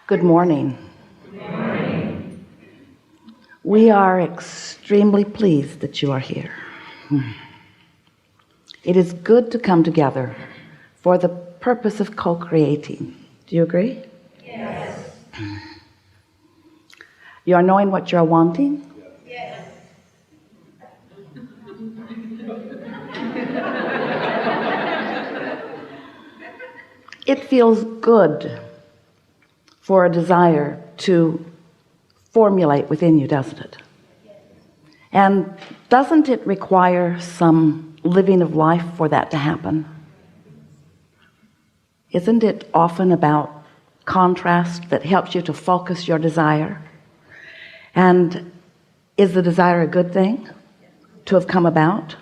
Good morning. Good morning. We are extremely pleased that you are here. It is good to come together for the purpose of co-creating. Do you agree? Yes. You are knowing what you're wanting? Yes. It feels good for a desire to formulate within you, doesn't it? And doesn't it require some living of life for that to happen? Isn't it often about contrast that helps you to focus your desire? And is the desire a good thing to have come about?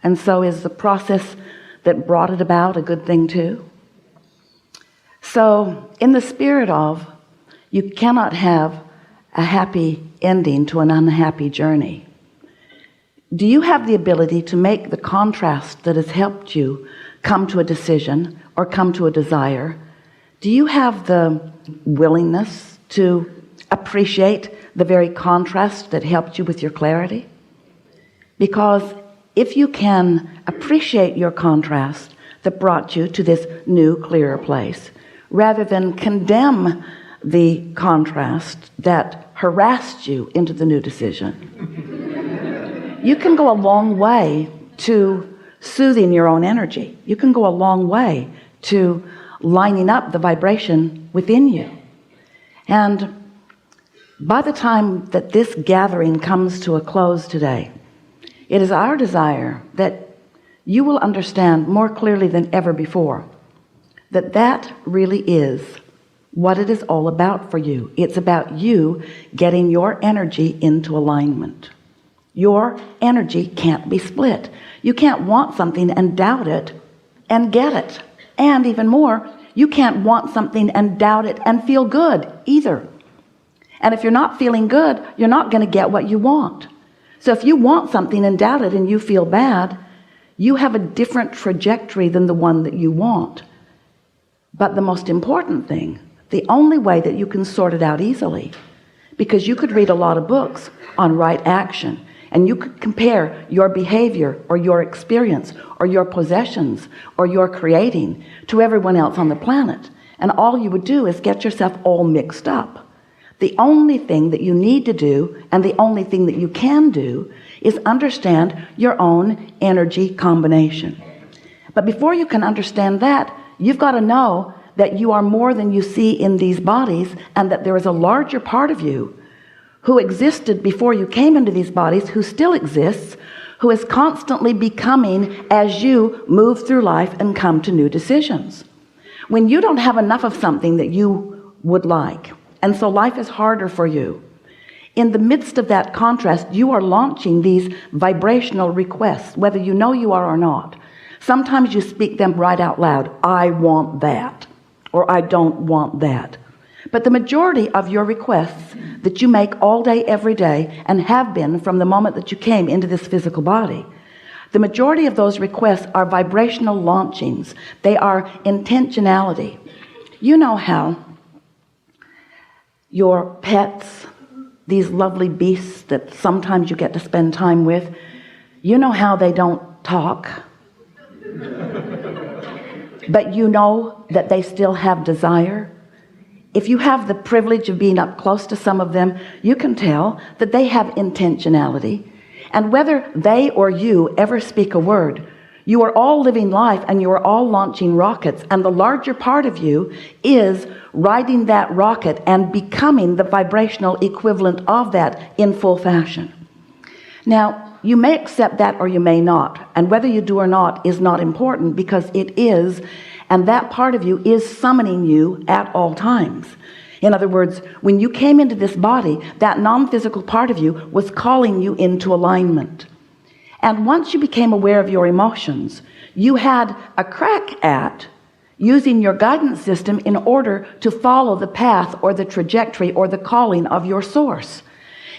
And so is the process that brought it about a good thing too? So in the spirit of, you cannot have a happy ending to an unhappy journey. Do you have the ability to make the contrast that has helped you come to a decision or come to a desire? Do you have the willingness to appreciate the very contrast that helped you with your clarity? Because if you can appreciate your contrast that brought you to this new, clearer place, rather than condemn the contrast that harassed you into the new decision, you can go a long way to soothing your own energy. You can go a long way to lining up the vibration within you. And by the time that this gathering comes to a close today, it is our desire that you will understand more clearly than ever before that that really is what it is all about for you. It's about you getting your energy into alignment. Your energy can't be split. You can't want something and doubt it and get it. And even more, you can't want something and doubt it and feel good either. And if you're not feeling good, you're not going to get what you want. So if you want something and doubt it and you feel bad, you have a different trajectory than the one that you want. But the most important thing, the only way that you can sort it out easily, because you could read a lot of books on right action, and you could compare your behavior or your experience or your possessions or your creating to everyone else on the planet, and all you would do is get yourself all mixed up. The only thing that you need to do, and the only thing that you can do, is understand your own energy combination. But before you can understand that, you've got to know that you are more than you see in these bodies, and that there is a larger part of you who existed before you came into these bodies, who still exists, who is constantly becoming as you move through life and come to new decisions. When you don't have enough of something that you would like, and so life is harder for you, in the midst of that contrast, you are launching these vibrational requests, whether you know you are or not. Sometimes you speak them right out loud. I want that, or I don't want that. But the majority of your requests that you make all day, every day, and have been from the moment that you came into this physical body, the majority of those requests are vibrational launchings. They are intentionality. You know how your pets, these lovely beasts that sometimes you get to spend time with, you know how they don't talk, but you know that they still have desire. If you have the privilege of being up close to some of them, you can tell that they have intentionality. And whether they or you ever speak a word, you are all living life and you are all launching rockets, and the larger part of you is riding that rocket and becoming the vibrational equivalent of that in full fashion. Now, you may accept that or you may not, and whether you do or not is not important, because it is, and that part of you is summoning you at all times. In other words, when you came into this body, that non-physical part of you was calling you into alignment. And once you became aware of your emotions, you had a crack at using your guidance system in order to follow the path or the trajectory or the calling of your source.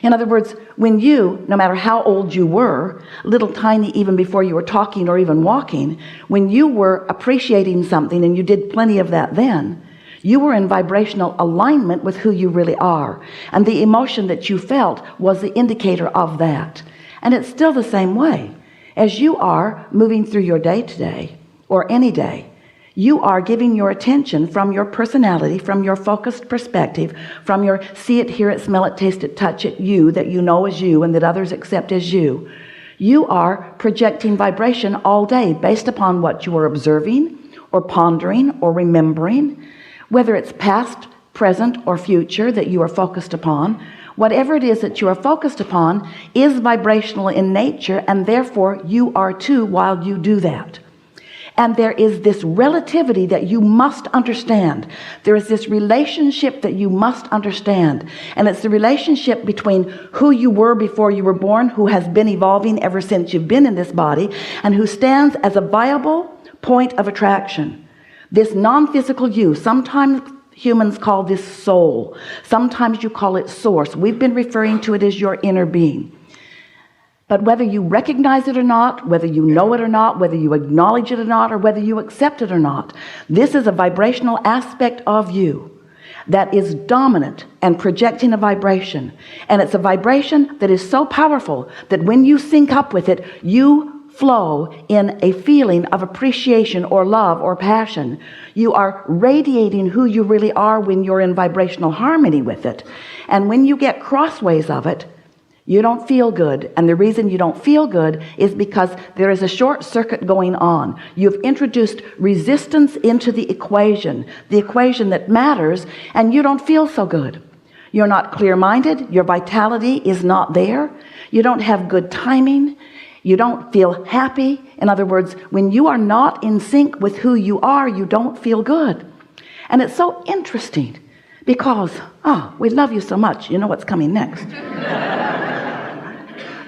In other words, when you, no matter how old you were, little tiny even before you were talking or even walking, when you were appreciating something, and you did plenty of that then, You were in vibrational alignment with who you really are, and the emotion that you felt was the indicator of that. And it's still the same way. As you are moving through your day today, or any day, you are giving your attention from your personality, from your focused perspective, from your see it, hear it, smell it, taste it, touch it, you that you know as you and that others accept as you. You are projecting vibration all day based upon what you are observing or pondering or remembering, whether it's past, present, or future that you are focused upon. Whatever it is that you are focused upon is vibrational in nature, and therefore you are too while you do that. And there is this relativity that you must understand. There is this relationship that you must understand. And it's the relationship between who you were before you were born, who has been evolving ever since you've been in this body, and who stands as a viable point of attraction. This non-physical you, sometimes humans call this soul. Sometimes you call it source. We've been referring to it as your inner being. But whether you recognize it or not, whether you know it or not, whether you acknowledge it or not, or whether you accept it or not, this is a vibrational aspect of you that is dominant and projecting a vibration. And it's a vibration that is so powerful that when you sync up with it, you flow in a feeling of appreciation or love or passion. You are radiating who you really are when you're in vibrational harmony with it. And when you get crossways of it, you don't feel good. And the reason you don't feel good is because there is a short circuit going on. You've introduced resistance into the equation that matters, and you don't feel so good. You're not clear-minded. Your vitality is not there. You don't have good timing. You don't feel happy. In other words, when you are not in sync with who you are, you don't feel good. And it's so interesting because, we love you so much. You know what's coming next.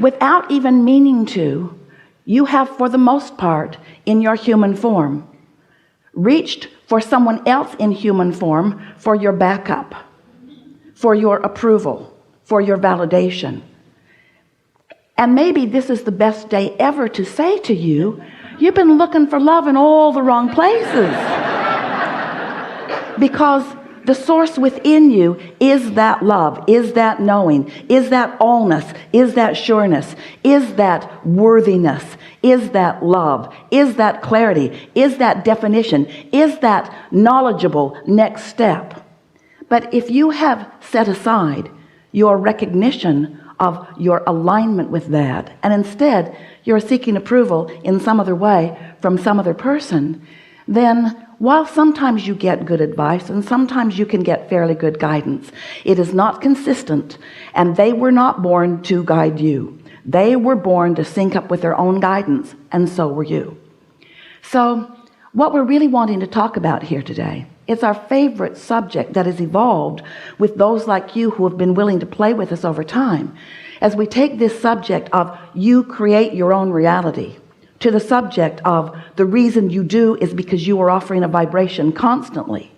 Without even meaning to, you have, for the most part, in your human form, reached for someone else in human form for your backup, for your approval, for your validation. And maybe this is the best day ever to say to you, you've been looking for love in all the wrong places. Because the source within you is that love, is that knowing, is that allness, is that sureness, is that worthiness, is that love, is that clarity, is that definition, is that knowledgeable next step. But if you have set aside your recognition of your alignment with that, and instead you're seeking approval in some other way from some other person, then while sometimes you get good advice and sometimes you can get fairly good guidance, it is not consistent, and they were not born to guide you. They were born to sync up with their own guidance, and so were you. So what we're really wanting to talk about here today is our favorite subject that has evolved with those like you who have been willing to play with us over time, as we take this subject of you create your own reality to the subject of the reason you do is because you are offering a vibration constantly.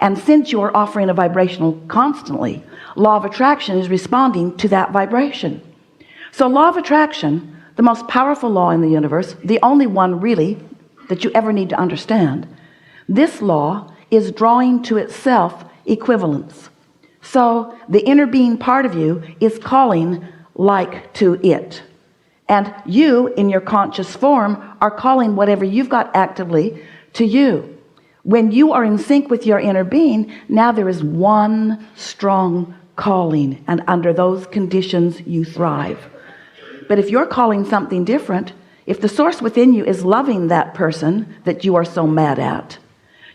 And since you are offering a vibrational constantly, law of attraction is responding to that vibration. So law of attraction, the most powerful law in the universe, the only one really that you ever need to understand, this law is drawing to itself equivalence. So the inner being part of you is calling like to it. And you, in your conscious form, are calling whatever you've got actively to you. When you are in sync with your inner being, now there is one strong calling, and under those conditions you thrive. But if you're calling something different, if the source within you is loving that person that you are so mad at,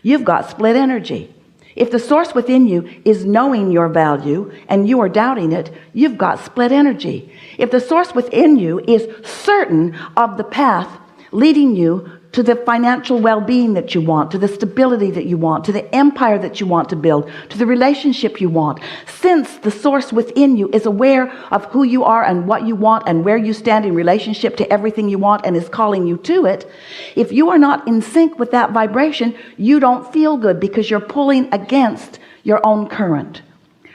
you've got split energy. If the source within you is knowing your value and you are doubting it, you've got split energy. If the source within you is certain of the path leading you to the financial well-being that you want, to the stability that you want, to the empire that you want to build, to the relationship you want, since the source within you is aware of who you are and what you want and where you stand in relationship to everything you want and is calling you to it, if you are not in sync with that vibration, you don't feel good because you're pulling against your own current.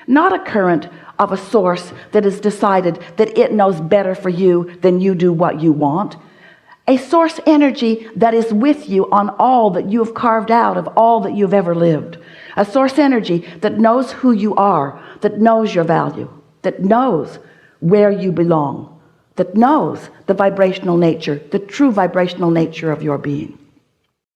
Not a current of a source that has decided that it knows better for you than you do what you want. A source energy that is with you on all that you have carved out of all that you've ever lived. A source energy that knows who you are, that knows your value, that knows where you belong, that knows the vibrational nature, the true vibrational nature of your being.